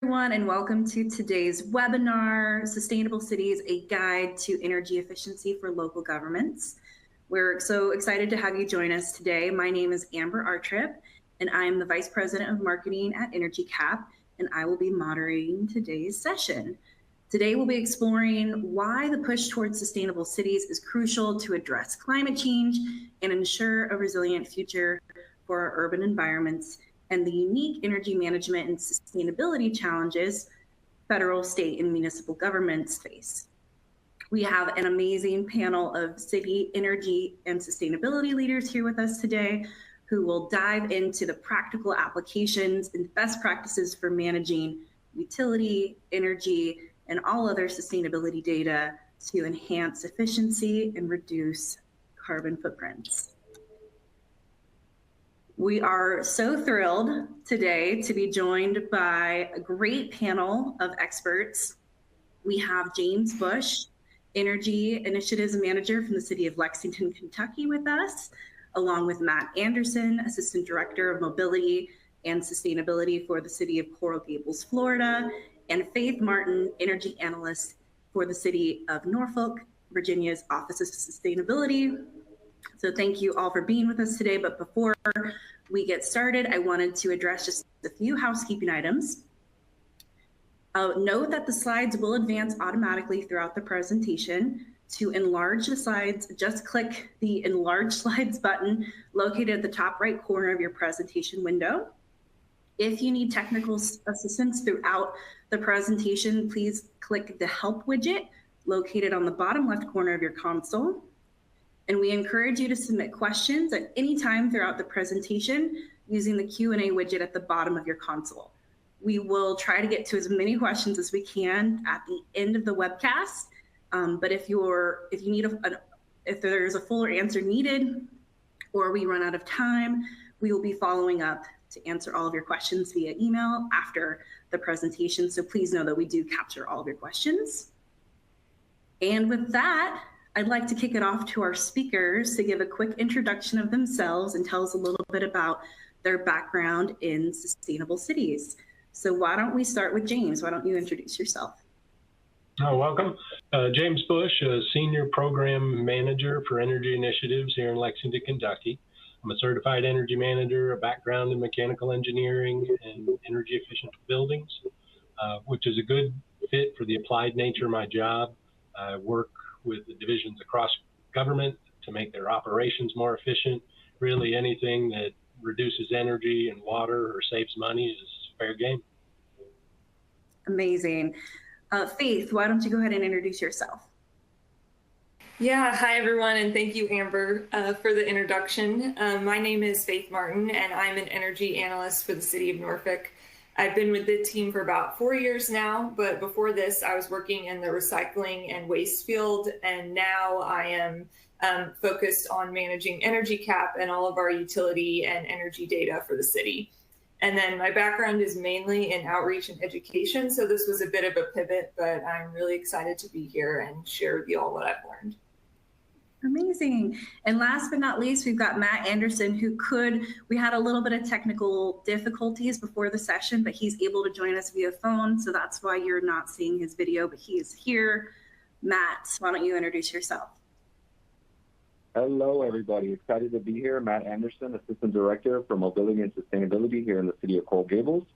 Everyone, and welcome to today's webinar, Sustainable Cities, a Guide to Energy Efficiency for Local Governments. We're so excited to have you join us today. My name is Amber Artrip, and I'm the Vice President of Marketing at Energy Cap, and I will be moderating today's session. Today, we'll be exploring why the push towards sustainable cities is crucial to address climate change and ensure a resilient future for our urban environments, and the unique energy management and sustainability challenges federal, state, and municipal governments face. We have an amazing panel of city energy and sustainability leaders here with us today who will dive into the practical applications and best practices for managing utility, energy, and all other sustainability data to enhance efficiency and reduce carbon footprints. We are so thrilled today to be joined by a great panel of experts. We have James Bush, Energy Initiatives Manager from the City of Lexington, Kentucky with us, along with Matt Anderson, Assistant Director of Mobility and Sustainability for the City of Coral Gables, Florida, and Faith Martin, Energy Analyst for the City of Norfolk, Virginia's Office of Sustainability. So thank you all for being with us today. But before we get started, I wanted to address just a few housekeeping items. Note that the slides will advance automatically throughout the presentation. To enlarge the slides, just click the Enlarge Slides button located at the top right corner of your presentation window. If you need technical assistance throughout the presentation, please click the Help widget located on the bottom left corner of your console. And we encourage you to submit questions at any time throughout the presentation using the Q&A widget at the bottom of your console. We will try to get to as many questions as we can at the end of the webcast. But if there's a fuller answer needed or we run out of time, we will be following up to answer all of your questions via email after the presentation. So please know that we do capture all of your questions. And with that, I'd like to kick it off to our speakers to give a quick introduction of themselves and tell us a little bit about their background in sustainable cities. So why don't we start with James? Why don't you introduce yourself? Oh, welcome. James Bush, a Senior Program Manager for Energy Initiatives here in Lexington, Kentucky. I'm a certified energy manager, a background in mechanical engineering and energy efficient buildings, which is a good fit for the applied nature of my job. I work with the divisions across government to make their operations more efficient. Really anything that reduces energy and water or saves money is fair game. Amazing. Faith, why don't you go ahead and introduce yourself? Yeah, hi everyone, and thank you, Amber, for the introduction. My name is Faith Martin, and I'm an energy analyst for the City of Norfolk. I've been with the team for about 4 years now, but before this, I was working in the recycling and waste field, and now I am focused on managing Energy Cap and all of our utility and energy data for the city. And then my background is mainly in outreach and education, so this was a bit of a pivot, but I'm really excited to be here and share with you all what I've learned. Amazing. And last but not least, we've got Matt Anderson, we had a little bit of technical difficulties before the session, but he's able to join us via phone. So that's why you're not seeing his video, but he is here. Matt, why don't you introduce yourself? Hello, everybody. Excited to be here. Matt Anderson, Assistant Director for Mobility and Sustainability here in the City of Coral Gables.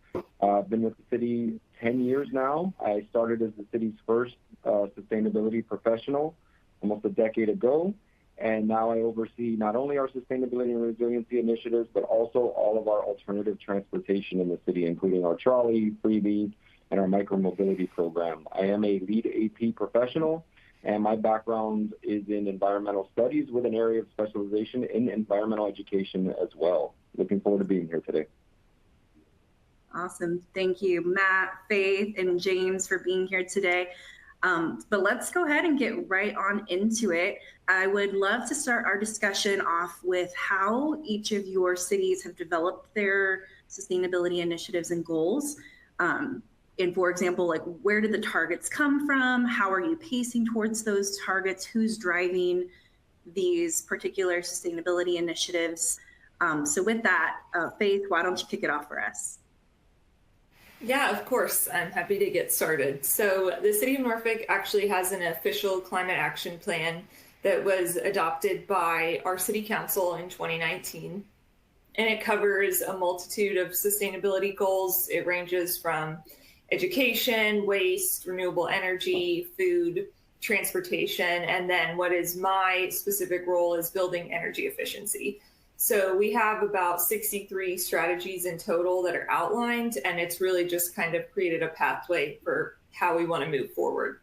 I've been with the city 10 years now. I started as the city's first sustainability professional almost a decade ago, and now I oversee not only our sustainability and resiliency initiatives, but also all of our alternative transportation in the city, including our trolley, freebies, and our micromobility program. I am a lead AP professional, and my background is in environmental studies with an area of specialization in environmental education as well. Looking forward to being here today. Awesome. Thank you, Matt, Faith, and James for being here today. But let's go ahead and get right on into it. I would love to start our discussion off with how each of your cities have developed their sustainability initiatives and goals. And for example, like where did the targets come from? How are you pacing towards those targets? Who's driving these particular sustainability initiatives? So with that, Faith, why don't you kick it off for us? Yeah, of course. I'm happy to get started. So, the City of Norfolk actually has an official climate action plan that was adopted by our City Council in 2019. And it covers a multitude of sustainability goals. It ranges from education, waste, renewable energy, food, transportation, and then what is my specific role is building energy efficiency. So we have about 63 strategies in total that are outlined, and it's really just kind of created a pathway for how we want to move forward.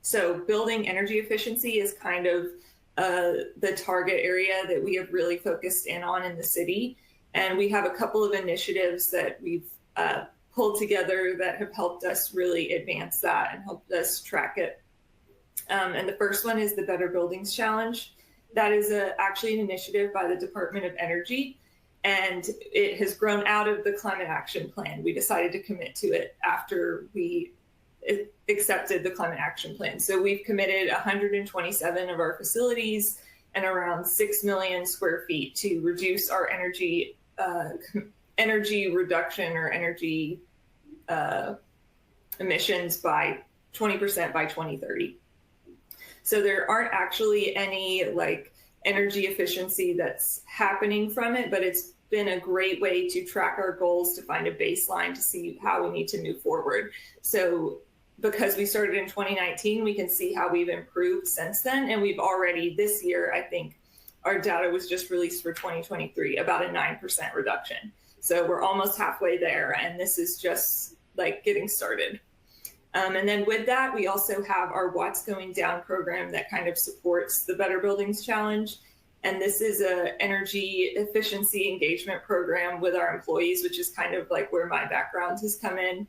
So building energy efficiency is kind of the target area that we have really focused in on in the city. And we have a couple of initiatives that we've pulled together that have helped us really advance that and helped us track it. And the first one is the Better Buildings Challenge. That is actually an initiative by the Department of Energy, and it has grown out of the Climate Action Plan. We decided to commit to it after we accepted the Climate Action Plan. So we've committed 127 of our facilities and around 6 million square feet to reduce our energy reduction or energy emissions by 20% by 2030. So there aren't actually any like energy efficiency that's happening from it, but it's been a great way to track our goals, to find a baseline, to see how we need to move forward. So because we started in 2019, we can see how we've improved since then. And we've already this year, I think our data was just released for 2023, about a 9% reduction. So we're almost halfway there. And this is just like getting started. And then with that, we also have our What's Going Down program that kind of supports the Better Buildings Challenge. And this is an energy efficiency engagement program with our employees, which is kind of like where my background has come in.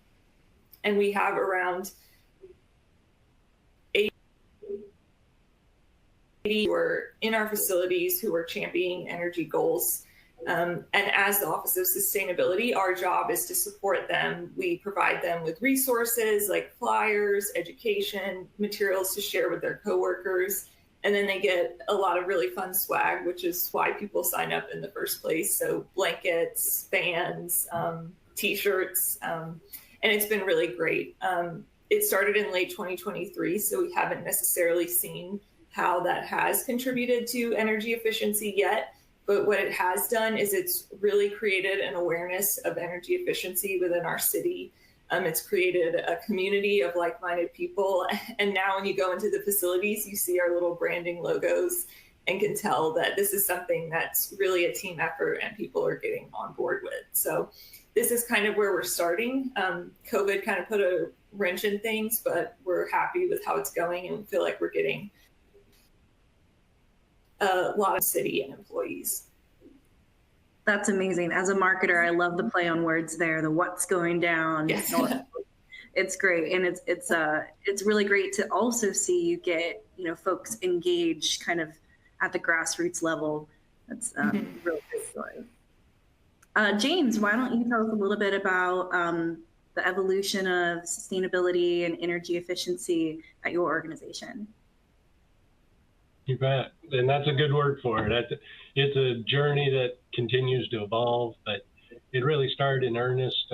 And we have around 80 who are in our facilities who are championing energy goals. And as the Office of Sustainability, our job is to support them. We provide them with resources like flyers, education, materials to share with their coworkers. And then they get a lot of really fun swag, which is why people sign up in the first place. So blankets, fans, t-shirts, and it's been really great. It started in late 2023, so we haven't necessarily seen how that has contributed to energy efficiency yet. But what it has done is it's really created an awareness of energy efficiency within our city. It's created a community of like-minded people. And now when you go into the facilities, you see our little branding logos and can tell that this is something that's really a team effort and people are getting on board with. So this is kind of where we're starting. COVID kind of put a wrench in things, but we're happy with how it's going and feel like we're getting a lot of city and employees. That's amazing. As a marketer, I love the play on words there, the what's going down. Yes. It's great. And it's really great to also see you get, folks engaged kind of at the grassroots level. That's really good story. James, why don't you tell us a little bit about the evolution of sustainability and energy efficiency at your organization? You bet. And that's a good word for it. It's a journey that continues to evolve, but it really started in earnest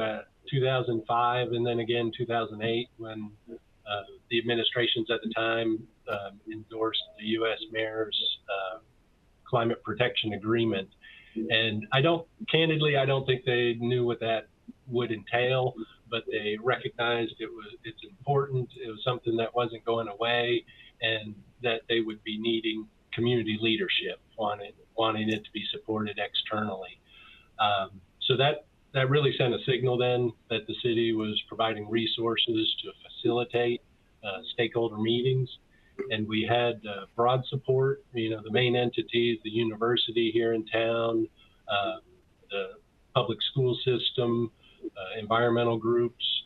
2005 and then again 2008 when the administrations at the time endorsed the U.S. Mayor's Climate Protection Agreement. And I don't think they knew what that would entail, but they recognized it's important. It was something that wasn't going away, and that they would be needing community leadership, wanting it to be supported externally. So that really sent a signal then that the city was providing resources to facilitate stakeholder meetings. And we had broad support, the main entities, the university here in town, the public school system, environmental groups,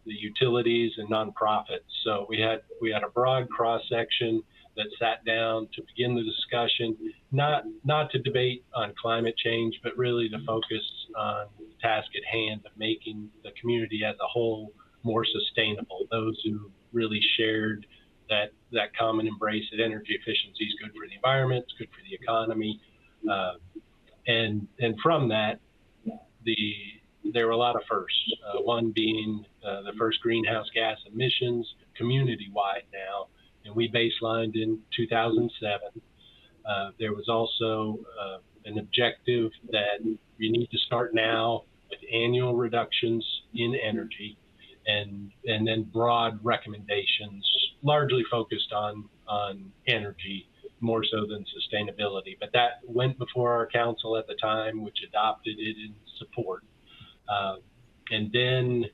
the utilities and nonprofits. So we had a broad cross section that sat down to begin the discussion, not to debate on climate change, but really to focus on the task at hand of making the community as a whole more sustainable. Those who really shared that common embrace that energy efficiency is good for the environment, it's good for the economy, and from that, the there were a lot of firsts, one being the first greenhouse gas emissions community-wide now, and we baselined in 2007. There was also an objective that you need to start now with annual reductions in energy, and then broad recommendations largely focused on energy more so than sustainability. But that went before our council at the time, which adopted it in support. And then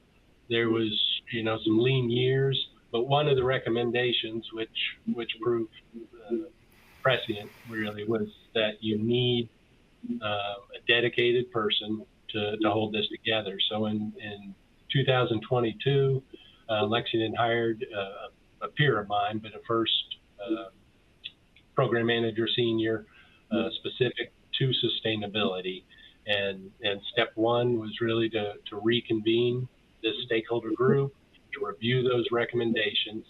there was, some lean years, but one of the recommendations which proved prescient really was that you need a dedicated person to hold this together. So in 2022, Lexington hired a peer of mine, but a first program manager senior specific to sustainability. And step one was really to reconvene this stakeholder group, to review those recommendations.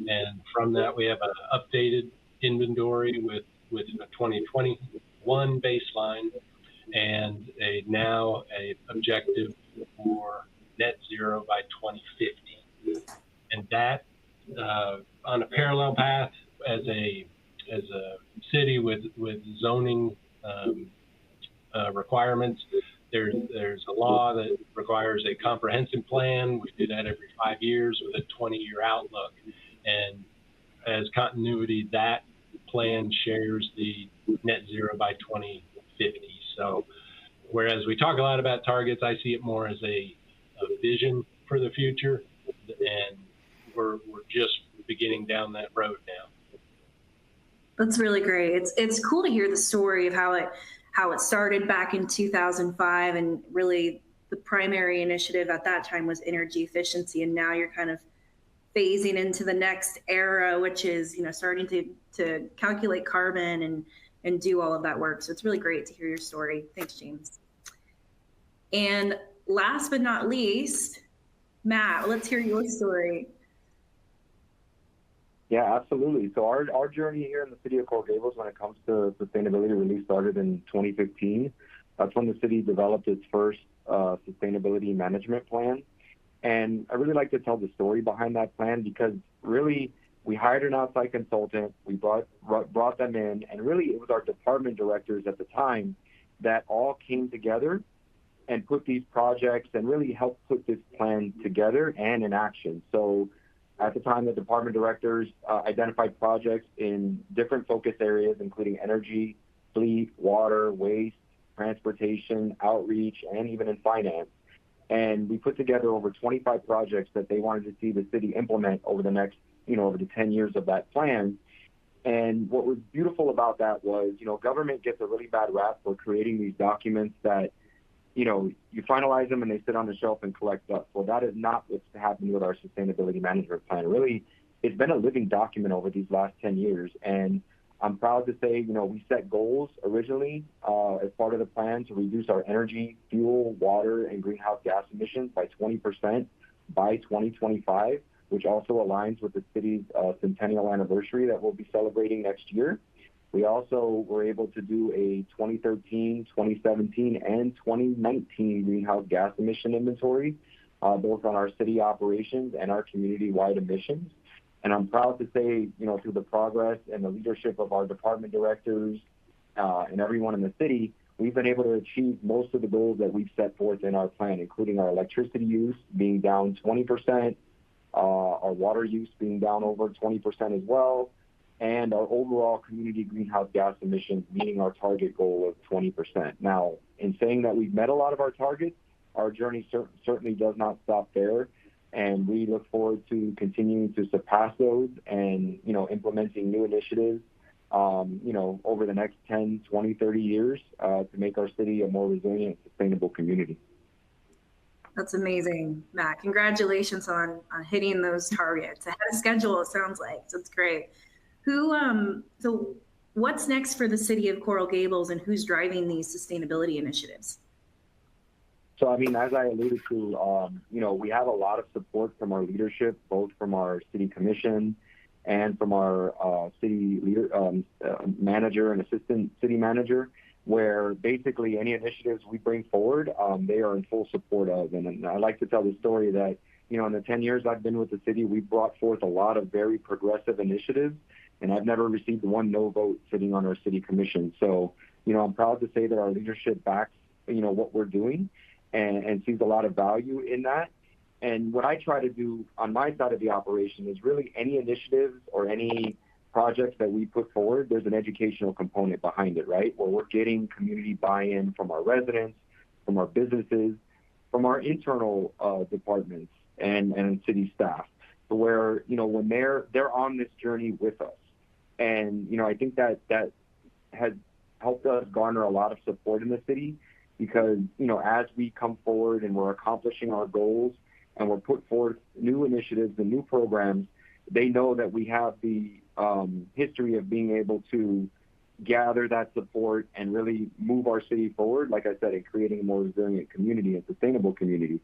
And from that, we have an updated inventory with a 2021 baseline and now a objective for net zero by 2050. And that on a parallel path as a city with zoning requirements, there's a law that requires a comprehensive plan. We do that every 5 years with a 20-year outlook. And as continuity, that plan shares the net zero by 2050. So whereas we talk a lot about targets, I see it more as a vision for the future, and we're just beginning down that road now. That's really great. It's cool to hear the story of how it started back in 2005, and really the primary initiative at that time was energy efficiency, and now you're kind of phasing into the next era, which is starting to calculate carbon and do all of that work. So it's really great to hear your story. Thanks, James. And last but not least, Matt, let's hear your story. Yeah, absolutely. So our journey here in the city of Coral Gables when it comes to sustainability really started in 2015. That's when the city developed its first sustainability management plan. And I really like to tell the story behind that plan because really we hired an outside consultant, we brought them in, and really it was our department directors at the time that all came together and put these projects and really helped put this plan together and in action. So at the time, the department directors identified projects in different focus areas, including energy, fleet, water, waste, transportation, outreach, and even in finance. And we put together over 25 projects that they wanted to see the city implement over the next, over the 10 years of that plan. And what was beautiful about that was, government gets a really bad rap for creating these documents that, you finalize them and they sit on the shelf and collect dust. Well, that is not what's happened with our sustainability management plan. Really, it's been a living document over these last 10 years. And I'm proud to say, we set goals originally as part of the plan to reduce our energy, fuel, water, and greenhouse gas emissions by 20% by 2025, which also aligns with the city's centennial anniversary that we'll be celebrating next year. We also were able to do a 2013, 2017, and 2019 greenhouse gas emission inventory, both on our city operations and our community-wide emissions. And I'm proud to say, through the progress and the leadership of our department directors and everyone in the city, we've been able to achieve most of the goals that we've set forth in our plan, including our electricity use being down 20%, our water use being down over 20% as well, and our overall community greenhouse gas emissions meeting our target goal of 20%. Now, in saying that we've met a lot of our targets, our journey certainly does not stop there, and we look forward to continuing to surpass those and, implementing new initiatives, over the next 10, 20, 30 years to make our city a more resilient, sustainable community. That's amazing, Matt. Congratulations on hitting those targets ahead of schedule, it sounds like. So it's great. So what's next for the city of Coral Gables, and who's driving these sustainability initiatives? So, as I alluded to, we have a lot of support from our leadership, both from our city commission and from our city leader, manager and assistant city manager. where basically any initiatives we bring forward, they are in full support of. And I like to tell the story that, you know, in the 10 years I've been with the city, we brought forth a lot of very progressive initiatives, and I've never received one no vote sitting on our city commission. So, you know, I'm proud to say that our leadership backs, you know, what we're doing and sees a lot of value in that. And what I try to do on my side of the operation is really any initiatives or any projects that we put forward, there's an educational component behind it, right? Where we're getting community buy-in from our residents, from our businesses, from our internal departments and city staff, to where, you know, when they're on this journey with us. And, you know, I think that has helped us garner a lot of support in the city, because, you know, as we come forward and we're accomplishing our goals and we're put forth new initiatives and new programs, they know that we have the history of being able to gather that support and really move our city forward, like I said, in creating a more resilient community and sustainable community.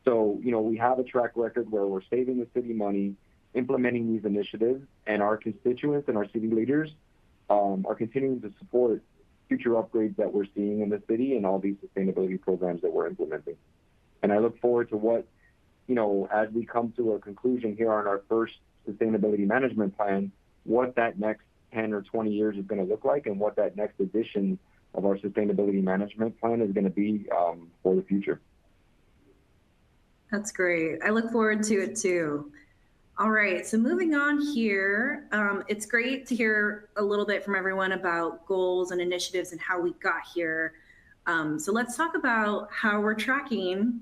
So, you know, we have a track record where we're saving the city money, implementing these initiatives, and our constituents and our city leaders are continuing to support future upgrades that we're seeing in the city and all these sustainability programs that we're implementing. And I look forward to what, you know, as we come to a conclusion here on our first sustainability management plan, what that next 10 or 20 years is going to look like, and what that next edition of our sustainability management plan is going to be for the future. That's great. I look forward to it too. All right, so moving on here, it's great to hear a little bit from everyone about goals and initiatives and how we got here. So let's talk about how we're tracking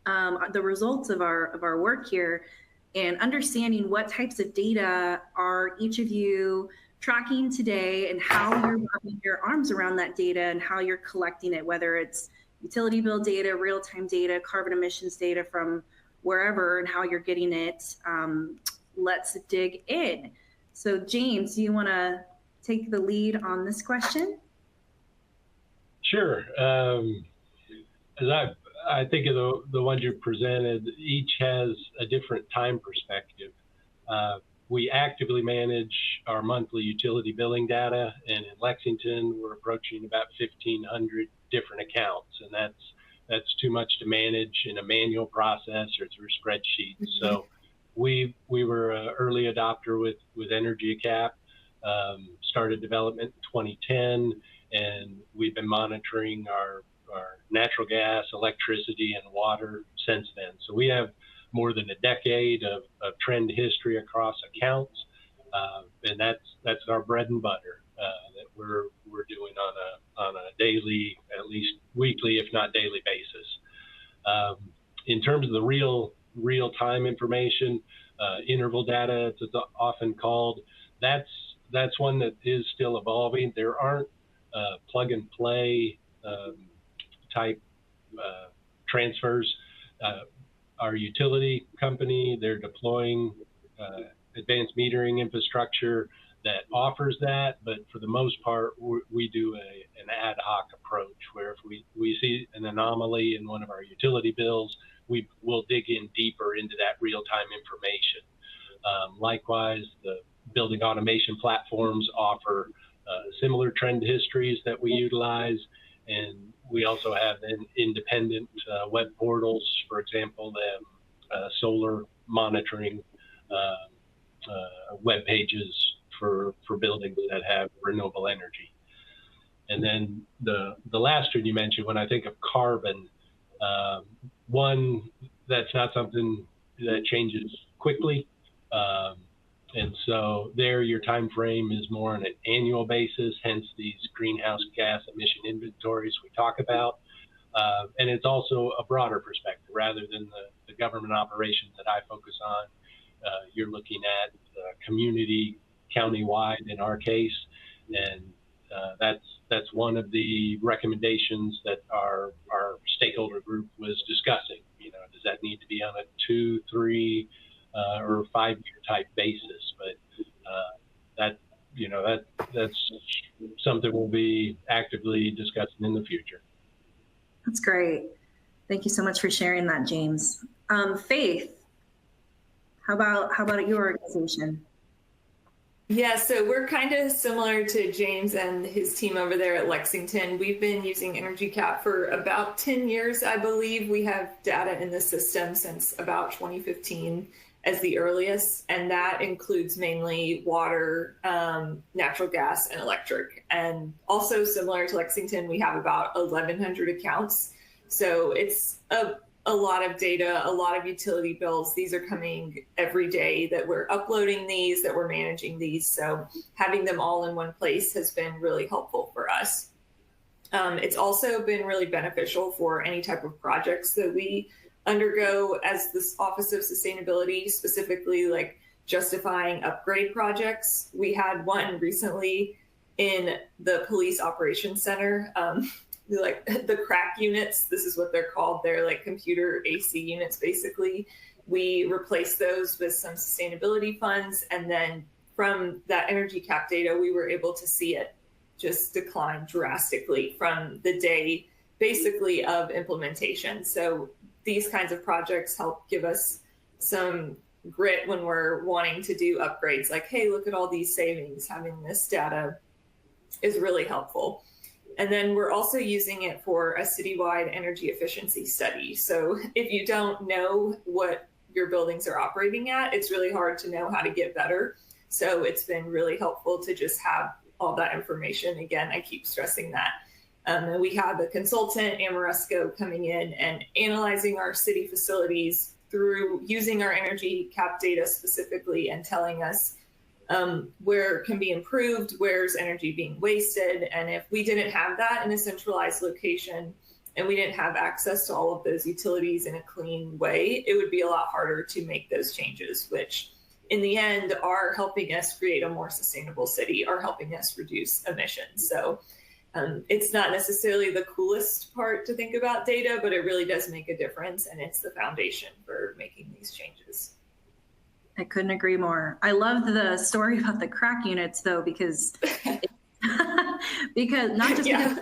the results of our work here, and understanding what types of data are each of you tracking today, and how you're wrapping your arms around that data and how you're collecting it, whether it's utility bill data, real-time data, carbon emissions data from wherever, and how you're getting it. Let's dig in. So James, do you want to take the lead on this question? Sure. As I think of the ones you presented, each has a different time perspective. We actively manage our monthly utility billing data, and in Lexington, we're approaching about 1,500 different accounts, and that's too much to manage in a manual process or through spreadsheets. Mm-hmm. So we were an early adopter with Energy Cap, started development in 2010, and we've been monitoring our natural gas, electricity, and water since then. So we have more than a decade of trend history across accounts, and that's our bread and butter that we're doing on a daily, at least weekly, if not daily basis. In terms of the real-time information, interval data, it's often called, that's one that is still evolving. There aren't plug and play type transfers. Our utility company, they're deploying advanced metering infrastructure that offers that, but for the most part, we do an ad hoc approach, where if we see an anomaly in one of our utility bills, we'll dig in deeper into that real-time information. Likewise, the building automation platforms offer similar trend histories that we utilize, and we also have independent web portals, for example, solar monitoring web pages for buildings that have renewable energy. And then the last one you mentioned, when I think of carbon, one, that's not something that changes quickly. And so there, your time frame is more on an annual basis, hence these greenhouse gas emission inventories we talk about. And it's also a broader perspective, rather than the government operations that I focus on. You're looking at community, county-wide in our case, and that's one of the recommendations that our stakeholder group was discussing. You know, does that need to be on a 2, 3, or 5-year type basis? But that's something we'll be actively discussing in the future. That's great. Thank you so much for sharing that, James. Faith, how about your organization? Yeah, so we're kind of similar to James and his team over there at Lexington. We've been using Energy Cap for about 10 years, I believe. We have data in the system since about 2015 as the earliest, and that includes mainly water, natural gas, and electric. And also similar to Lexington, we have about 1,100 accounts. So it's a lot of data, a lot of utility bills. These are coming every day that we're uploading these, that we're managing these. So having them all in one place has been really helpful for us. It's also been really beneficial for any type of projects that we undergo as this Office of Sustainability, specifically like justifying upgrade projects. We had one recently in the Police Operations Center. Like the crack units, this is what they're called. They're like computer AC units, basically. We replaced those with some sustainability funds. And then from that Energy Cap data, we were able to see it just decline drastically from the day basically of implementation. So these kinds of projects help give us some grit when we're wanting to do upgrades. Like, hey, look at all these savings. Having this data is really helpful. And then we're also using it for a citywide energy efficiency study. So if you don't know what your buildings are operating at, it's really hard to know how to get better. So it's been really helpful to just have all that information. Again, I keep stressing that. And we have a consultant, Amoresco, coming in and analyzing our city facilities through using our Energy Cap data specifically and telling us where it can be improved, where's energy being wasted. And if we didn't have that in a centralized location and we didn't have access to all of those utilities in a clean way, it would be a lot harder to make those changes, which in the end are helping us create a more sustainable city, are helping us reduce emissions. So it's not necessarily the coolest part to think about data, but it really does make a difference. And it's the foundation for making these changes. I couldn't agree more. I love the story about the crack units, though, because because not just because,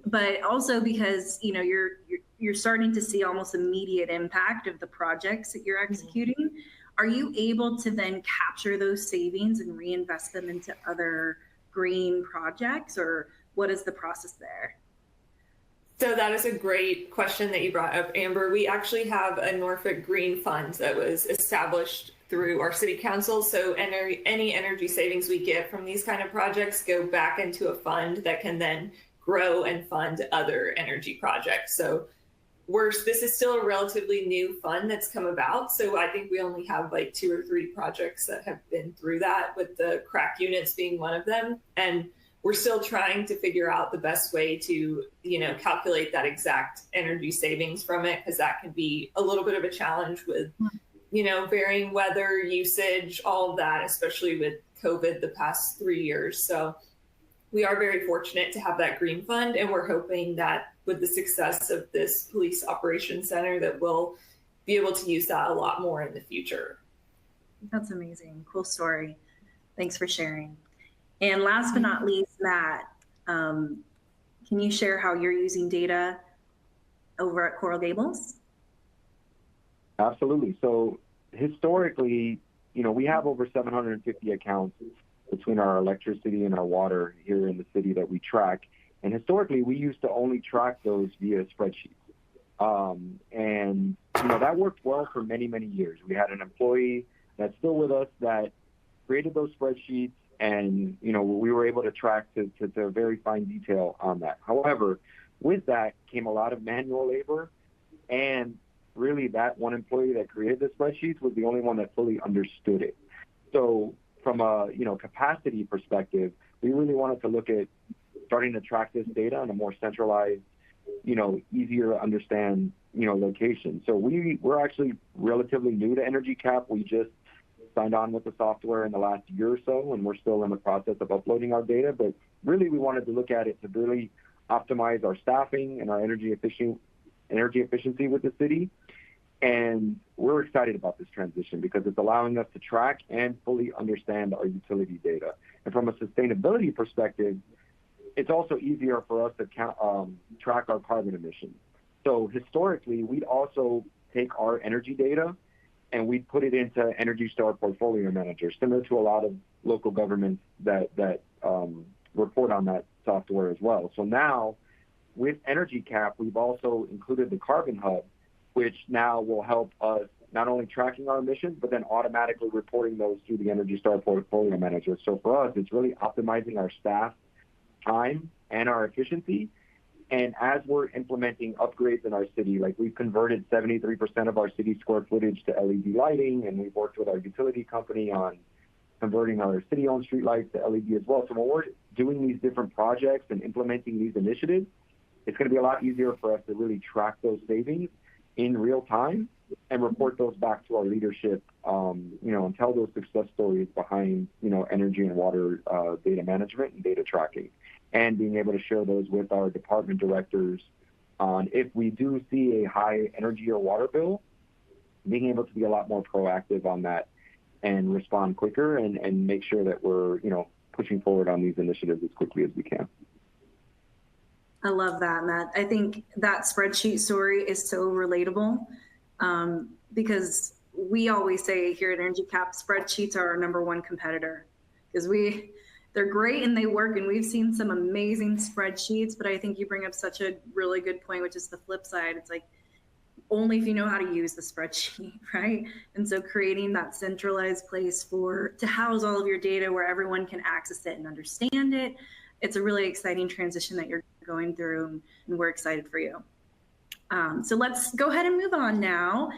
but also because you're starting to see almost immediate impact of the projects that you're executing. Mm-hmm. Are you able to then capture those savings and reinvest them into other green projects, or what is the process there? So that is a great question that you brought up, Amber. We actually have a Norfolk Green Fund that was established through our city council. So any energy savings we get from these kind of projects go back into a fund that can then grow and fund other energy projects. So this is still a relatively new fund that's come about. So I think we only have like 2 or 3 projects that have been through that, with the crack units being one of them. And we're still trying to figure out the best way to, calculate that exact energy savings from it, because that can be a little bit of a challenge with varying weather usage, all of that, especially with COVID the past 3 years. So we are very fortunate to have that green fund, and we're hoping that with the success of this police operations center that we'll be able to use that a lot more in the future. That's amazing. Cool story. Thanks for sharing. And last but not least, Matt, can you share how you're using data over at Coral Gables? Absolutely. So historically, we have over 750 accounts between our electricity and our water here in the city that we track. And historically, we used to only track those via spreadsheets. And that worked well for many, many years. We had an employee that's still with us that created those spreadsheets, and we were able to track to very fine detail on that. However, with that came a lot of manual labor, and really that one employee that created the spreadsheets was the only one that fully understood it. So from a capacity perspective, we really wanted to look at starting to track this data on a more centralized, easier to understand, location. So we're actually relatively new to Energy Cap. We just signed on with the software in the last year or so, and we're still in the process of uploading our data. But really, we wanted to look at it to really optimize our staffing and our energy efficiency with the city. And we're excited about this transition because it's allowing us to track and fully understand our utility data. And from a sustainability perspective, it's also easier for us to track our carbon emissions. So historically, we'd also take our energy data and we'd put it into Energy Star Portfolio Manager, similar to a lot of local governments that report on that software as well. So now with Energy Cap, we've also included the Carbon Hub, which now will help us not only tracking our emissions, but then automatically reporting those through the Energy Star portfolio manager. So for us, it's really optimizing our staff time and our efficiency. And as we're implementing upgrades in our city, like we've converted 73% of our city square footage to LED lighting, and we've worked with our utility company on converting our city-owned street lights to LED as well. So when we're doing these different projects and implementing these initiatives, it's going to be a lot easier for us to really track those savings in real time and report those back to our leadership, and tell those success stories behind, energy and water data management and data tracking, and being able to share those with our department directors on if we do see a high energy or water bill, being able to be a lot more proactive on that and respond quicker and make sure that we're, pushing forward on these initiatives as quickly as we can. I love that, Matt. I think that spreadsheet story is so relatable because we always say here at Energy Cap, spreadsheets are our number one competitor because they're great and they work, and we've seen some amazing spreadsheets, but I think you bring up such a really good point, which is the flip side. It's like only if you know how to use the spreadsheet, right? And so creating that centralized place to house all of your data where everyone can access it and understand it. It's a really exciting transition that you're going through, and we're excited for you. So let's go ahead and move on now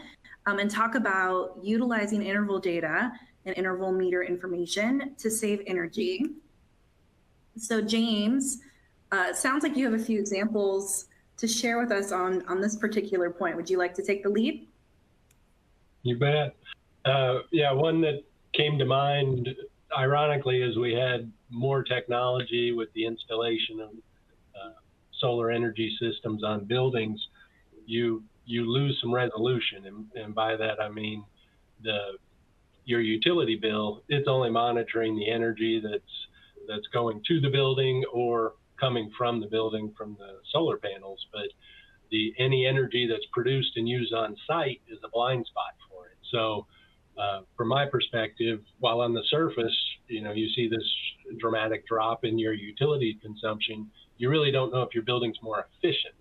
and talk about utilizing interval data and interval meter information to save energy. So James, it sounds like you have a few examples to share with us on this particular point. Would you like to take the lead? You bet. One that came to mind, ironically, is we had more technology with the installation of solar energy systems on buildings. You lose some resolution, and by that I mean your utility bill. It's only monitoring the energy that's going to the building or coming from the building from the solar panels, but any energy that's produced and used on site is a blind spot for it. So from my perspective, while on the surface, you see this dramatic drop in your utility consumption, you really don't know if your building's more efficient.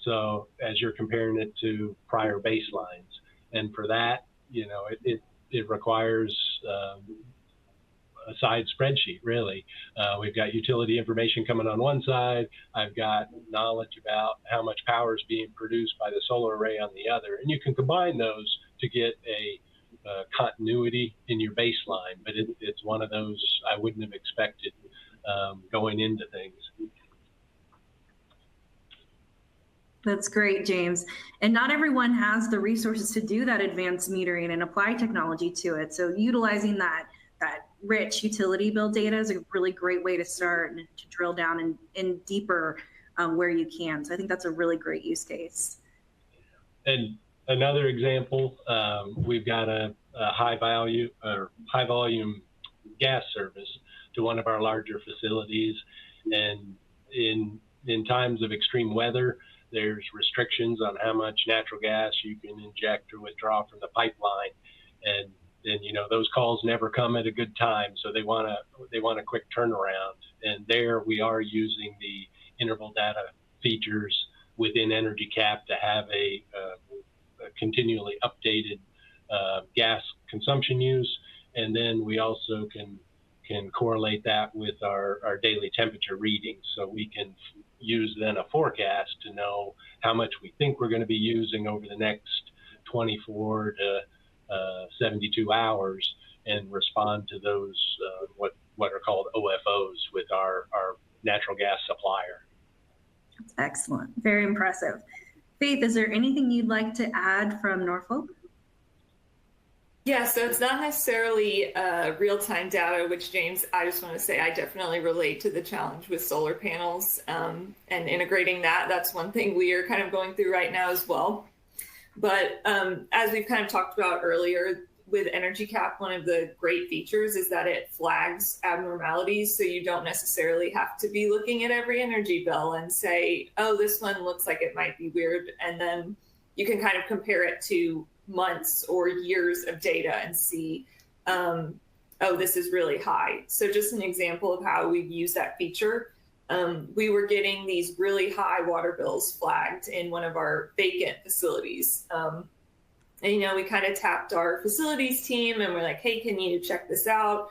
So as you're comparing it to prior baselines, and for that, it requires a side spreadsheet, really. We've got utility information coming on one side. I've got knowledge about how much power is being produced by the solar array on the other. And you can combine those to get a continuity in your baseline, but it's one of those I wouldn't have expected going into things. That's great, James. And not everyone has the resources to do that advanced metering and apply technology to it. So utilizing that rich utility bill data is a really great way to start and to drill down and deeper where you can. So I think that's a really great use case. And another example, we've got a high volume gas service to one of our larger facilities. And in times of extreme weather, there's restrictions on how much natural gas you can inject or withdraw from the pipeline. And those calls never come at a good time, so they want a quick turnaround. And there we are using the interval data features within Energy Cap to have a continually updated gas consumption use, and then we also can correlate that with our daily temperature readings, so we can use then a forecast to know how much we think we're going to be using over the next 24 to 72 hours, and respond to those what are called OFOs with our natural gas supplier. That's excellent. Very impressive. Faith, is there anything you'd like to add from Norfolk? Yeah, so it's not necessarily real-time data, which, James, I just want to say I definitely relate to the challenge with solar panels and integrating that. That's one thing we are kind of going through right now as well. But as we've kind of talked about earlier, with Energy Cap, one of the great features is that it flags abnormalities. So you don't necessarily have to be looking at every energy bill and say, oh, this one looks like it might be weird. And then you can kind of compare it to months or years of data and see, oh, this is really high. So just an example of how we've used that feature. We were getting these really high water bills flagged in one of our vacant facilities. And, we kind of tapped our facilities team and we're like, hey, can you check this out?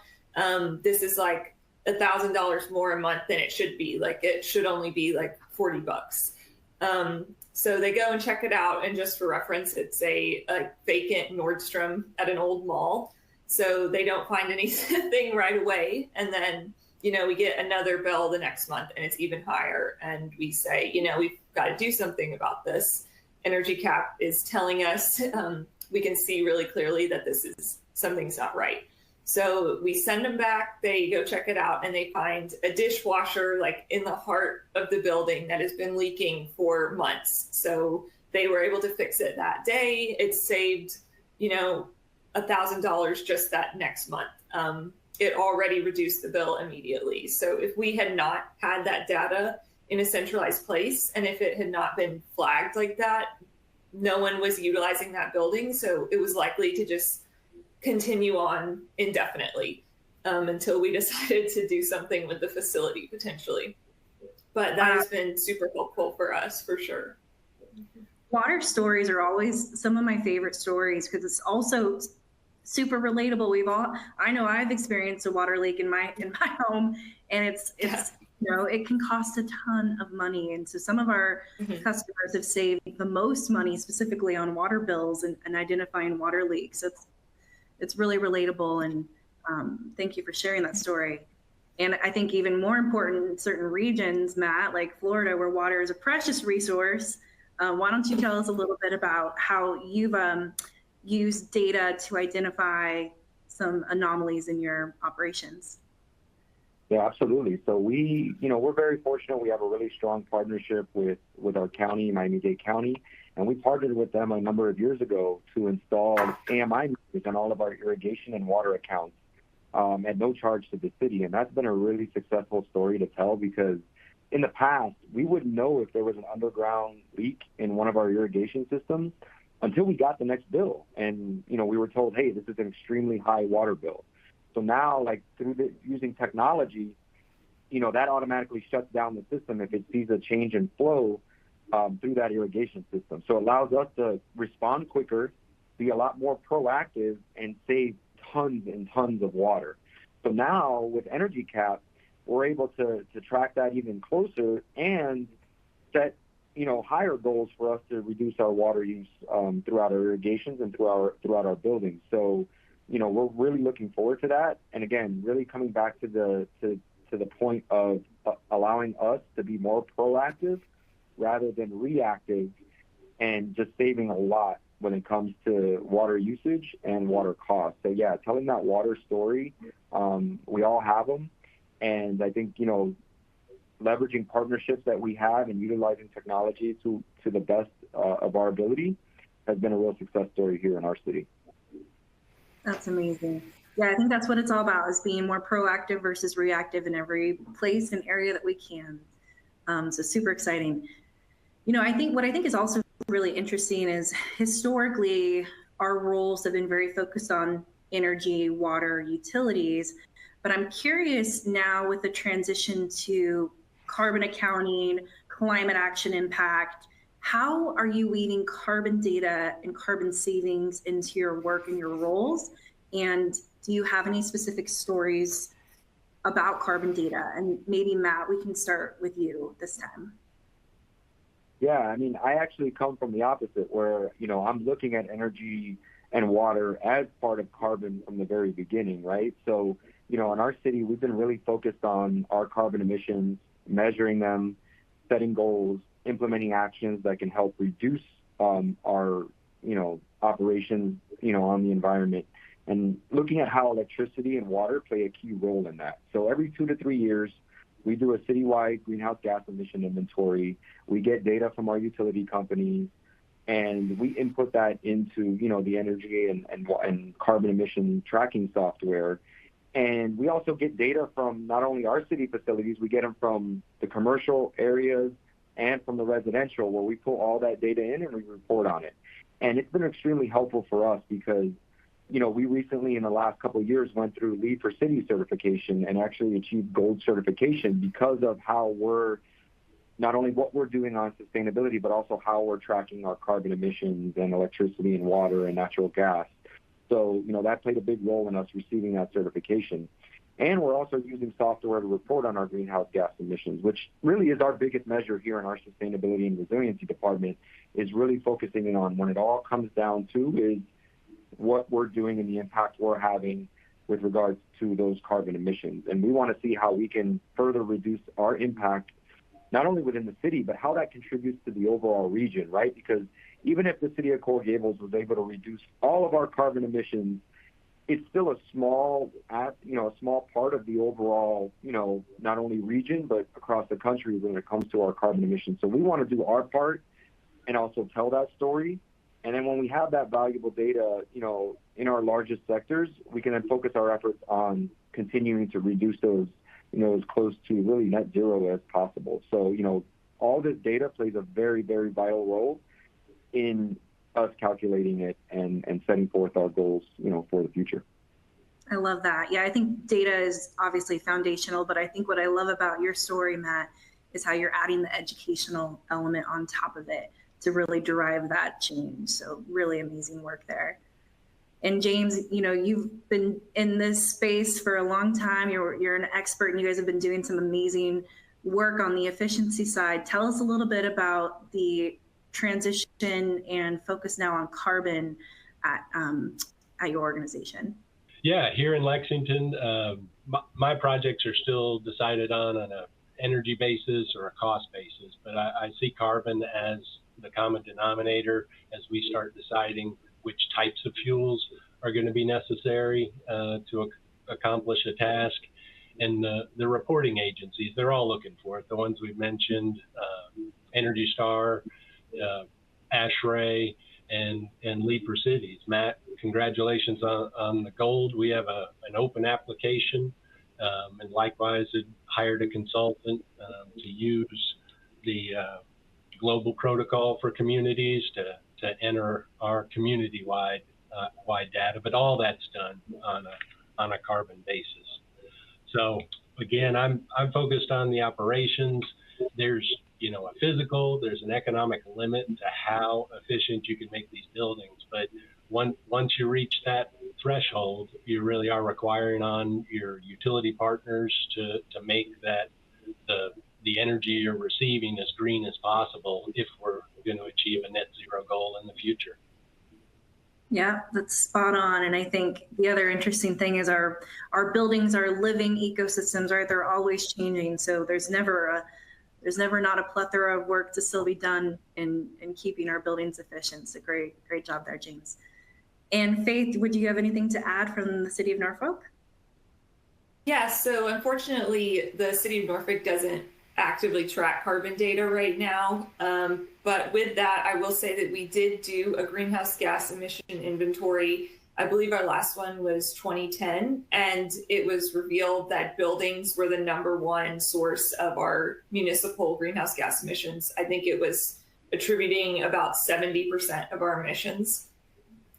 This is like $1,000 more a month than it should be. Like it should only be like $40. So they go and check it out. And just for reference, it's a vacant Nordstrom at an old mall. So they don't find anything right away. And then, we get another bill the next month and it's even higher. And we say, we've got to do something about this. Energy Cap is telling us we can see really clearly that something's not right. So we send them back, they go check it out, and they find a dishwasher like in the heart of the building that has been leaking for months. So they were able to fix it that day. It saved, $1,000 just that next month. It already reduced the bill immediately. So if we had not had that data in a centralized place, and if it had not been flagged like that, no one was utilizing that building. So it was likely to just continue on indefinitely until we decided to do something with the facility potentially. But that has been super helpful for us for sure. Water stories are always some of my favorite stories because it's also super relatable. I know I've experienced a water leak in my home, and it's it can cost a ton of money. And so some of our customers have saved the most money specifically on water bills and identifying water leaks. So it's really relatable. And thank you for sharing that story. And I think even more important in certain regions, Matt, like Florida, where water is a precious resource, why don't you tell us a little bit about how you've used data to identify some anomalies in your operations? Yeah, absolutely. So we're very fortunate. We have a really strong partnership with our county, Miami-Dade County, and we partnered with them a number of years ago to install AMI meters on all of our irrigation and water accounts at no charge to the city. And that's been a really successful story to tell because in the past, we wouldn't know if there was an underground leak in one of our irrigation systems until we got the next bill. And, we were told, hey, this is an extremely high water bill. So now, like using technology, that automatically shuts down the system if it sees a change in flow through that irrigation system. So it allows us to respond quicker, be a lot more proactive, and save tons and tons of water. So now with Energy Cap, we're able to track that even closer and set higher goals for us to reduce our water use throughout our irrigations and throughout our buildings. So we're really looking forward to that. And again, really coming back to the point of allowing us to be more proactive rather than reactive, and just saving a lot when it comes to water usage and water costs. So yeah, telling that water story, we all have them. And I think, leveraging partnerships that we have and utilizing technology to the best of our ability has been a real success story here in our city. That's amazing. Yeah, I think that's what it's all about, is being more proactive versus reactive in every place and area that we can. So super exciting. I think is also really interesting is historically our roles have been very focused on energy, water, utilities. But I'm curious now with the transition to carbon accounting, climate action impact, how are you weaving carbon data and carbon savings into your work and your roles? And do you have any specific stories about carbon data? And maybe Matt, we can start with you this time. Yeah, I actually come from the opposite where, I'm looking at energy and water as part of carbon from the very beginning, right? So, in our city, we've been really focused on our carbon emissions, measuring them, setting goals, implementing actions that can help reduce our, operations, on the environment, and looking at how electricity and water play a key role in that. So every 2 to 3 years, we do a citywide greenhouse gas emission inventory. We get data from our utility companies, and we input that into, the energy and carbon emission tracking software. And we also get data from not only our city facilities, we get them from the commercial areas and from the residential, where we pull all that data in and we report on it. And it's been extremely helpful for us because, we recently in the last couple of years went through Lead for City certification and actually achieved gold certification because of how we're not only what we're doing on sustainability, but also how we're tracking our carbon emissions and electricity and water and natural gas. So, that played a big role in us receiving that certification. And we're also using software to report on our greenhouse gas emissions, which really is our biggest measure here in our sustainability and resiliency department, is really focusing in on when it all comes down to is what we're doing and the impact we're having with regards to those carbon emissions. And we want to see how we can further reduce our impact, not only within the city, but how that contributes to the overall region, right? Because even if the city of Coral Gables was able to reduce all of our carbon emissions, it's still a small part of the overall, not only region, but across the country when it comes to our carbon emissions. So we want to do our part and also tell that story. And then when we have that valuable data, in our largest sectors, we can then focus our efforts on continuing to reduce those, as close to really net zero as possible. So, all this data plays a very, very vital role in us calculating it and setting forth our goals, for the future. I love that. Yeah, I think data is obviously foundational, but I think what I love about your story, Matt, is how you're adding the educational element on top of it to really drive that change. So really amazing work there. And James, you've been in this space for a long time. You're an expert, and you guys have been doing some amazing work on the efficiency side. Tell us a little bit about the transition and focus now on carbon at your organization. Yeah, here in Lexington, my projects are still decided on an energy basis or a cost basis, but I see carbon as the common denominator as we start deciding which types of fuels are going to be necessary to accomplish a task. And the reporting agencies, they're all looking for it. The ones we've mentioned, Energy Star, ASHRAE, and Lead for Cities. Matt, congratulations on the gold. We have an open application, and likewise it hired a consultant to use the global protocol for communities to enter our community-wide data, but all that's done on a carbon basis. So again, I'm focused on the operations. There's a physical, there's an economic limit to how efficient you can make these buildings, but once you reach that threshold, you really are requiring on your utility partners to make that the energy you're receiving as green as possible if we're going to achieve a net zero goal in the future. Yeah, that's spot on. And I think the other interesting thing is our buildings are living ecosystems, right? They're always changing. So there's never not a plethora of work to still be done in keeping our buildings efficient. So great job there, James. And Faith, would you have anything to add from the city of Norfolk? Yeah, so unfortunately, the city of Norfolk doesn't actively track carbon data right now. But with that, I will say that we did do a greenhouse gas emission inventory. I believe our last one was 2010, and it was revealed that buildings were the #1 source of our municipal greenhouse gas emissions. I think it was attributing about 70% of our emissions.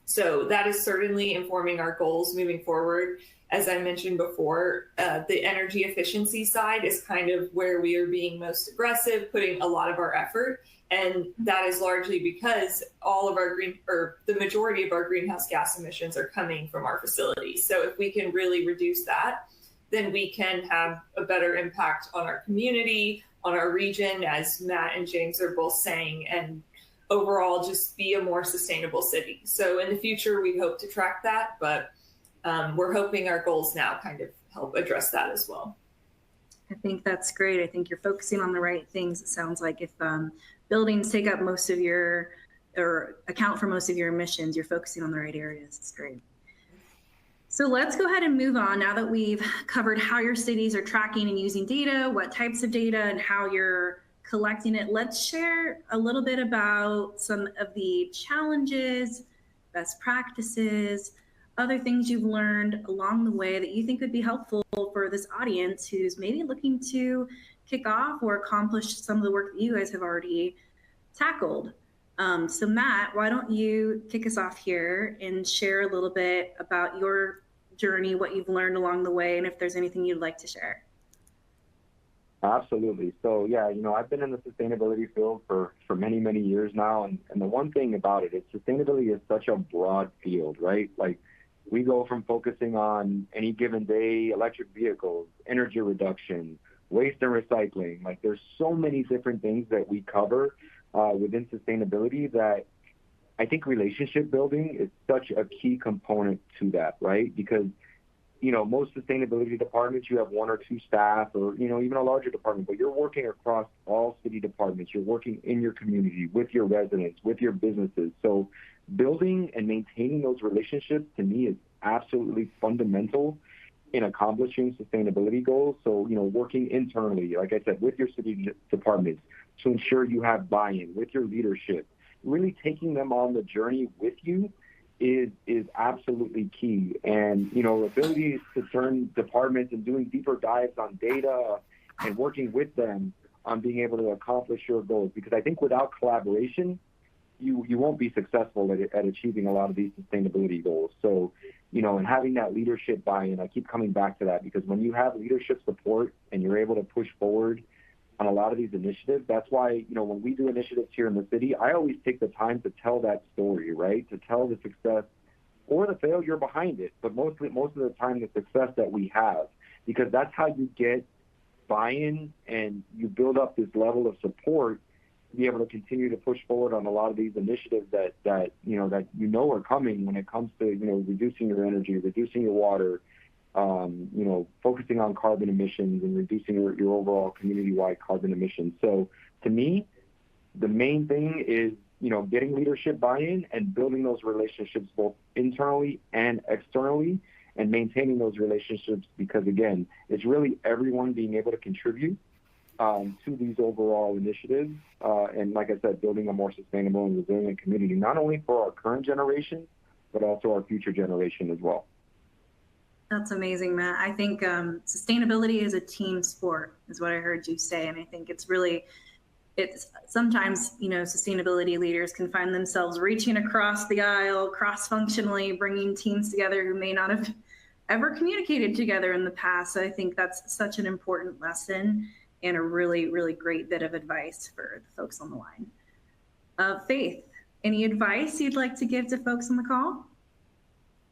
So that is certainly informing our goals moving forward. As I mentioned before, the energy efficiency side is kind of where we are being most aggressive, putting a lot of our effort. And that is largely because all of our the majority of our greenhouse gas emissions are coming from our facilities. So if we can really reduce that, then we can have a better impact on our community, on our region, as Matt and James are both saying, and overall just be a more sustainable city. So in the future, we hope to track that, but we're hoping our goals now kind of help address that as well. I think that's great. I think you're focusing on the right things. It sounds like if buildings take up most of your, or account for most of your emissions, you're focusing on the right areas. It's great. So let's go ahead and move on. Now that we've covered how your cities are tracking and using data, what types of data, and how you're collecting it, let's share a little bit about some of the challenges, best practices, other things you've learned along the way that you think would be helpful for this audience who's maybe looking to kick off or accomplish some of the work that you guys have already tackled. So Matt, why don't you kick us off here and share a little bit about your journey, what you've learned along the way, and if there's anything you'd like to share. Absolutely. So yeah, I've been in the sustainability field for many, many years now. And the one thing about it is sustainability is such a broad field, right? Like we go from focusing on any given day, electric vehicles, energy reduction, waste and recycling. Like there's so many different things that we cover within sustainability that I think relationship building is such a key component to that, right? Because most sustainability departments, you have one or two staff or, even a larger department, but you're working across all city departments. You're working in your community, with your residents, with your businesses. So building and maintaining those relationships to me is absolutely fundamental in accomplishing sustainability goals. So, working internally, like I said, with your city departments to ensure you have buy-in with your leadership, really taking them on the journey with you is absolutely key. And, ability to turn departments and doing deeper dives on data and working with them on being able to accomplish your goals. Because I think without collaboration, you won't be successful at achieving a lot of these sustainability goals. So, and having that leadership buy-in, I keep coming back to that because when you have leadership support and you're able to push forward on a lot of these initiatives, that's why, when we do initiatives here in the city, I always take the time to tell that story, right? To tell the success or the failure behind it, but most of the time the success that we have, because that's how you get buy-in and you build up this level of support to be able to continue to push forward on a lot of these initiatives that are coming when it comes to, reducing your energy, reducing your water, focusing on carbon emissions and reducing your overall community-wide carbon emissions. So to me, the main thing is, getting leadership buy-in and building those relationships both internally and externally and maintaining those relationships because, again, it's really everyone being able to contribute to these overall initiatives. And like I said, building a more sustainable and resilient community, not only for our current generation, but also our future generation as well. That's amazing, Matt. I think sustainability is a team sport, is what I heard you say. And I think it's sometimes, sustainability leaders can find themselves reaching across the aisle, cross-functionally, bringing teams together who may not have ever communicated together in the past. So I think that's such an important lesson and a really, really great bit of advice for the folks on the line. Faith, any advice you'd like to give to folks on the call?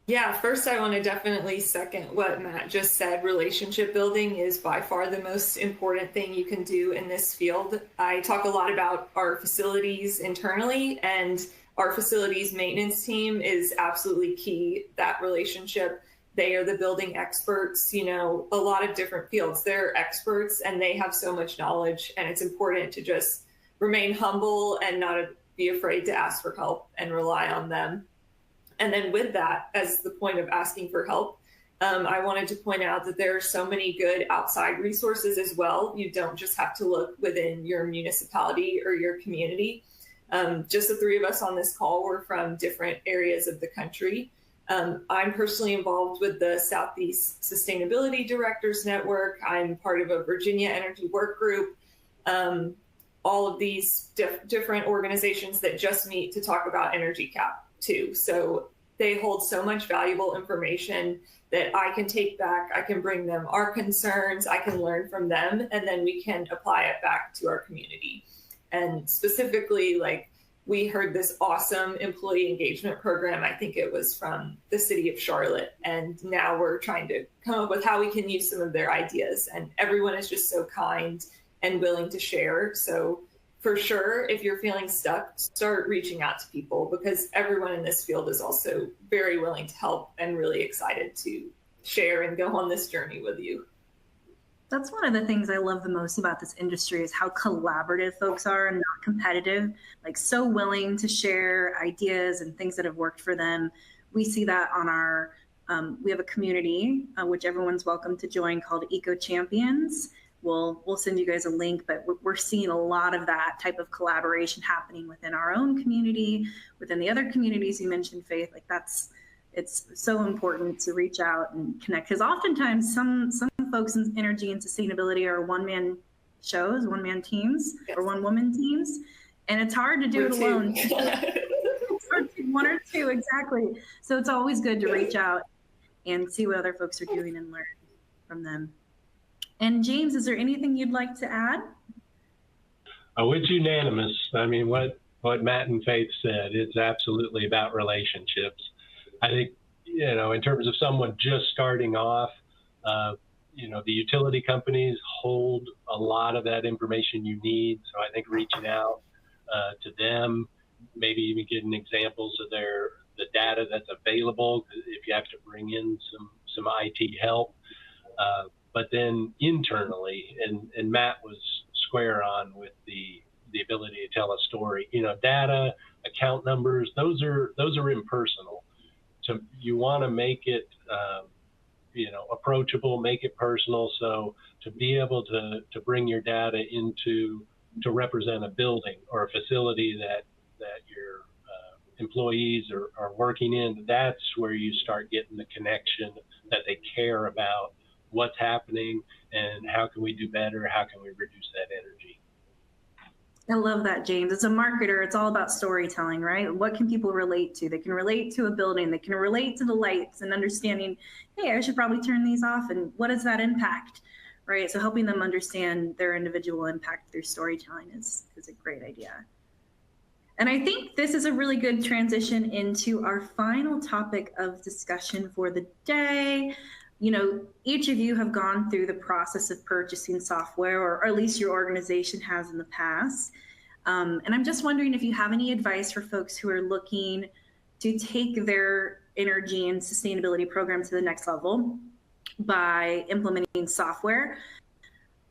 Yeah, first I want to definitely second what Matt just said. Relationship building is by far the most important thing you can do in this field. I talk a lot about our facilities internally, and our facilities maintenance team is absolutely key. That relationship, they are the building experts, a lot of different fields. They're experts and they have so much knowledge, and it's important to just remain humble and not be afraid to ask for help and rely on them. And then with that, as the point of asking for help, I wanted to point out that there are so many good outside resources as well. You don't just have to look within your municipality or your community. Just the three of us on this call were from different areas of the country. I'm personally involved with the Southeast Sustainability Directors Network. I'm part of a Virginia Energy Work Group. All of these different organizations that just meet to talk about energy cap too. So they hold so much valuable information that I can take back. I can bring them our concerns. I can learn from them, and then we can apply it back to our community. And specifically, we heard this awesome employee engagement program. I think it was from the city of Charlotte. And now we're trying to come up with how we can use some of their ideas. And everyone is just so kind and willing to share. So for sure, if you're feeling stuck, start reaching out to people, because everyone in this field is also very willing to help and really excited to share and go on this journey with you. That's one of the things I love the most about this industry is how collaborative folks are and not competitive, so willing to share ideas and things that have worked for them. We see that on we have a community, which everyone's welcome to join, called Eco Champions. We'll send you guys a link, but we're seeing a lot of that type of collaboration happening within our own community, within the other communities you mentioned, Faith. It's so important to reach out and connect, because oftentimes some folks in energy and sustainability are one-man shows, one-man teams, or one-woman teams. And it's hard to do it alone. One or two, exactly. So it's always good to reach out and see what other folks are doing and learn from them. And James, is there anything you'd like to add? Oh, it's unanimous. I mean, what Matt and Faith said, it's absolutely about relationships. I think, in terms of someone just starting off, the utility companies hold a lot of that information you need. So I think reaching out to them, maybe even getting examples of the data that's available if you have to bring in some IT help. But then internally, and Matt was square on with the ability to tell a story. Data, account numbers, those are impersonal. So you want to make it approachable, make it personal. So to be able to bring your data to represent a building or a facility that your employees are working in, that's where you start getting the connection that they care about what's happening and how can we do better, how can we reduce that energy. I love that, James. As a marketer, it's all about storytelling, right? What can people relate to? They can relate to a building, they can relate to the lights and understanding, hey, I should probably turn these off, and what does that impact, right? So helping them understand their individual impact through storytelling is a great idea. And I think this is a really good transition into our final topic of discussion for the day. Each of you have gone through the process of purchasing software, or at least your organization has in the past. And I'm just wondering if you have any advice for folks who are looking to take their energy and sustainability program to the next level by implementing software.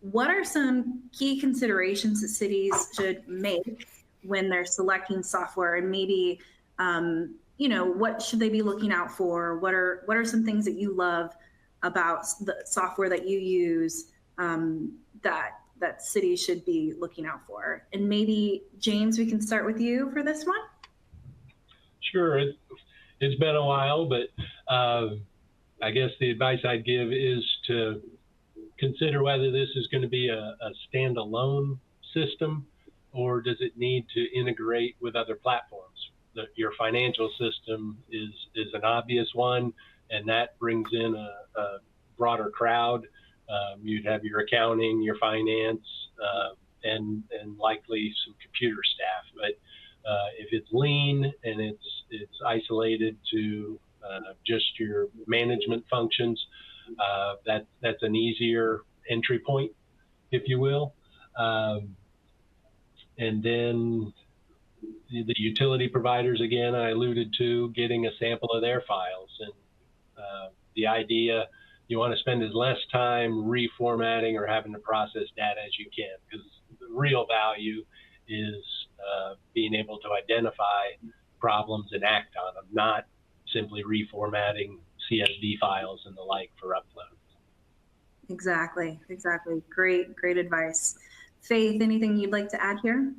What are some key considerations that cities should make when they're selecting software, and maybe, what should they be looking out for? What are some things that you love about the software that you use that cities should be looking out for? And maybe, James, we can start with you for this one. Sure. It's been a while, but I guess the advice I'd give is to consider whether this is going to be a standalone system, or does it need to integrate with other platforms? Your financial system is an obvious one, and that brings in a broader crowd. You'd have your accounting, your finance, and likely some computer staff. But if it's lean and it's isolated to just your management functions, that's an easier entry point, if you will. And then the utility providers, again, I alluded to getting a sample of their files. And the idea, you want to spend as less time reformatting or having to process data as you can, because the real value is being able to identify problems and act on them, not simply reformatting CSV files and the like for upload. Exactly. Great advice. Faith, anything you'd like to add here?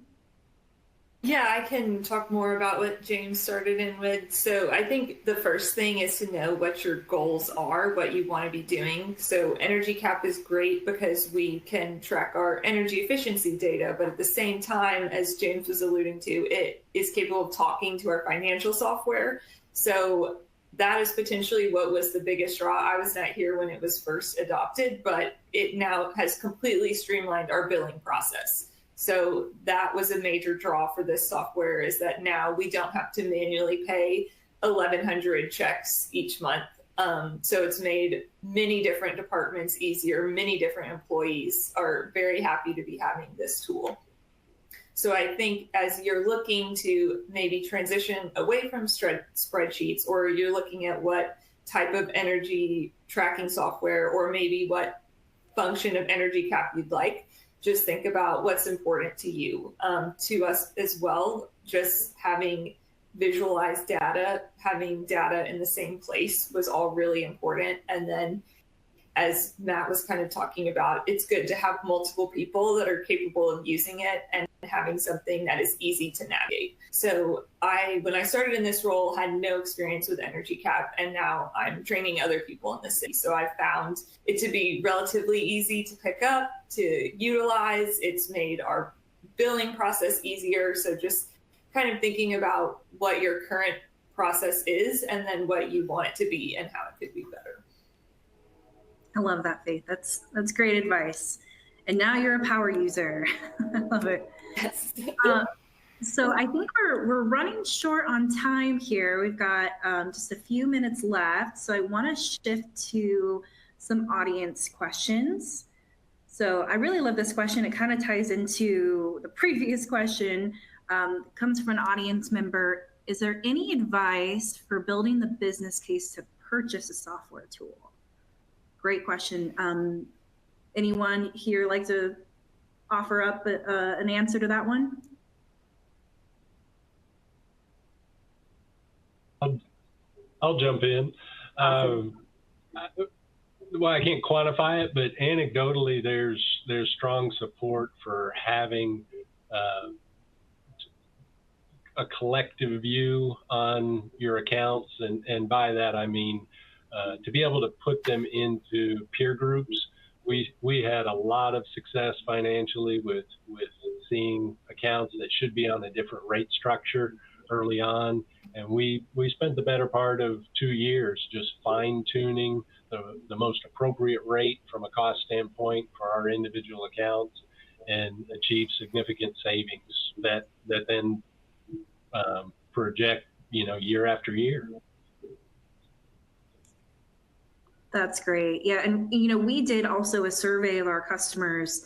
Yeah, I can talk more about what James started in with. So I think the first thing is to know what your goals are, what you want to be doing. So Energy Cap is great because we can track our energy efficiency data, but at the same time, as James was alluding to, it is capable of talking to our financial software. So that is potentially what was the biggest draw. I was not here when it was first adopted, but it now has completely streamlined our billing process. So that was a major draw for this software, is that now we don't have to manually pay 1,100 checks each month. So it's made many different departments easier. Many different employees are very happy to be having this tool. So I think as you're looking to maybe transition away from spreadsheets, or you're looking at what type of energy tracking software, or maybe what function of Energy Cap you'd like, just think about what's important to you. To us as well, just having visualized data, having data in the same place was all really important. And then, as Matt was kind of talking about, it's good to have multiple people that are capable of using it and having something that is easy to navigate. So when I started in this role, had no experience with Energy Cap, and now I'm training other people in the city. So I found it to be relatively easy to pick up, to utilize. It's made our billing process easier. So just kind of thinking about what your current process is and then what you want it to be and how it could be better. I love that, Faith. That's great advice. And now you're a power user. I love it. Yes. So I think we're running short on time here. We've got just a few minutes left. So I want to shift to some audience questions. So I really love this question. It kind of ties into the previous question. It comes from an audience member. Is there any advice for building the business case to purchase a software tool? Great question. Anyone here like to offer up an answer to that one? I'll jump in. Well, I can't quantify it, but anecdotally, there's strong support for having a collective view on your accounts, and by that I mean to be able to put them into peer groups. We had a lot of success financially with seeing accounts that should be on a different rate structure early on, and we spent the better part of 2 years just fine-tuning the most appropriate rate from a cost standpoint for our individual accounts, and achieve significant savings that then project, year after year. That's great. Yeah. And, we did also a survey of our customers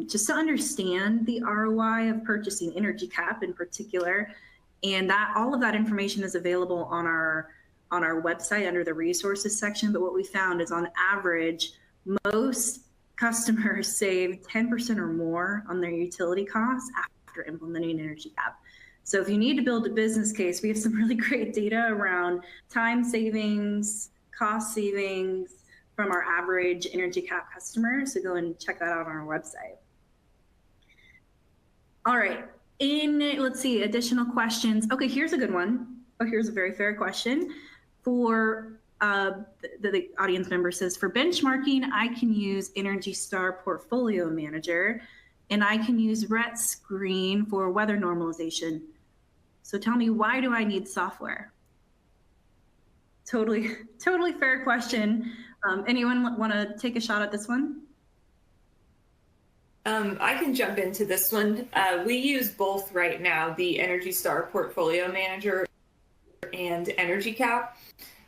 just to understand the ROI of purchasing Energy Cap in particular. And that all of that information is available on our website under the resources section. But what we found is on average, most customers save 10% or more on their utility costs after implementing Energy Cap. So if you need to build a business case, we have some really great data around time savings, cost savings from our average Energy Cap customer. So go and check that out on our website. All right. Let's see, additional questions. Okay, here's a good one. Oh, here's a very fair question. For the audience member says, for benchmarking, I can use Energy Star Portfolio Manager, and I can use RET Screen for weather normalization. So tell me, why do I need software? Totally fair question. Anyone want to take a shot at this one? I can jump into this one. We use both right now, the Energy Star Portfolio Manager and Energy Cap.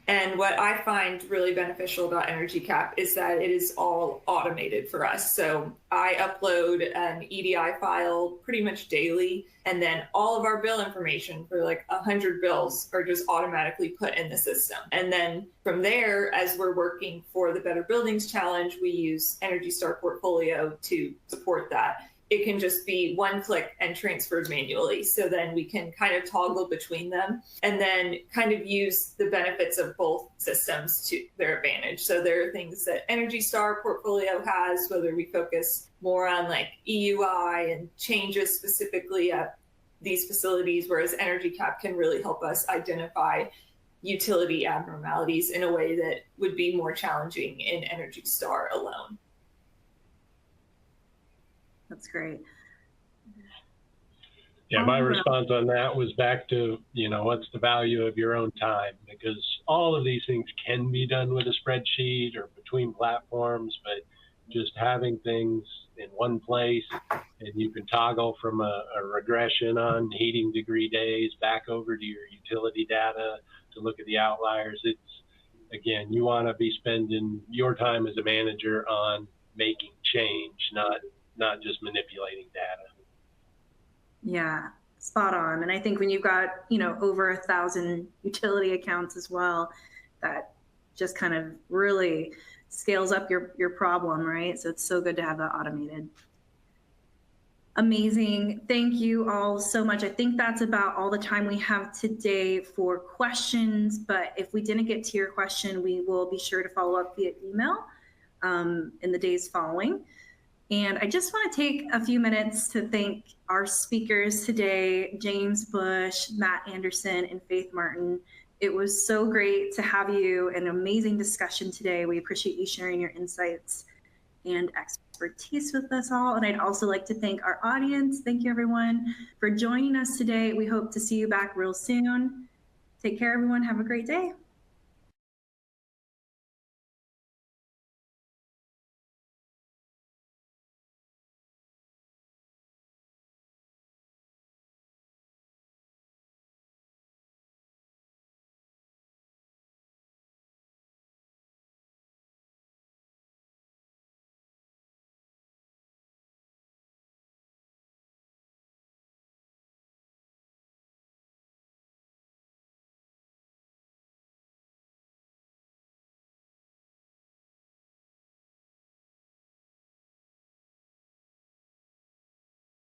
And what I find really beneficial about Energy Cap is that it is all automated for us. So I upload an EDI file pretty much daily, and then all of our bill information for like 100 bills are just automatically put in the system. And then from there, as we're working for the Better Buildings Challenge, we use Energy Star Portfolio to support that. It can just be one click and transferred manually. So then we can kind of toggle between them and then kind of use the benefits of both systems to their advantage. So there are things that Energy Star Portfolio has, whether we focus more on like EUI and changes specifically at these facilities, whereas Energy Cap can really help us identify utility abnormalities in a way that would be more challenging in Energy Star alone. That's great. Yeah, my response on that was back to, what's the value of your own time? Because all of these things can be done with a spreadsheet or between platforms, but just having things in one place, and you can toggle from a regression on heating degree days back over to your utility data to look at the outliers. It's, again, you want to be spending your time as a manager on making change, not just manipulating data. Yeah, spot on. And I think when you've got, over 1,000 utility accounts as well, that just kind of really scales up your problem, right? So it's so good to have that automated. Amazing. Thank you all so much. I think that's about all the time we have today for questions, but if we didn't get to your question, we will be sure to follow up via email in the days following. And I just want to take a few minutes to thank our speakers today, James Bush, Matt Anderson, and Faith Martin. It was so great to have you, an amazing discussion today. We appreciate you sharing your insights and expertise. expertise with us all. And I'd also like to thank our audience. Thank you, everyone, for joining us today. We hope to see you back real soon. Take care, everyone. Have a great day.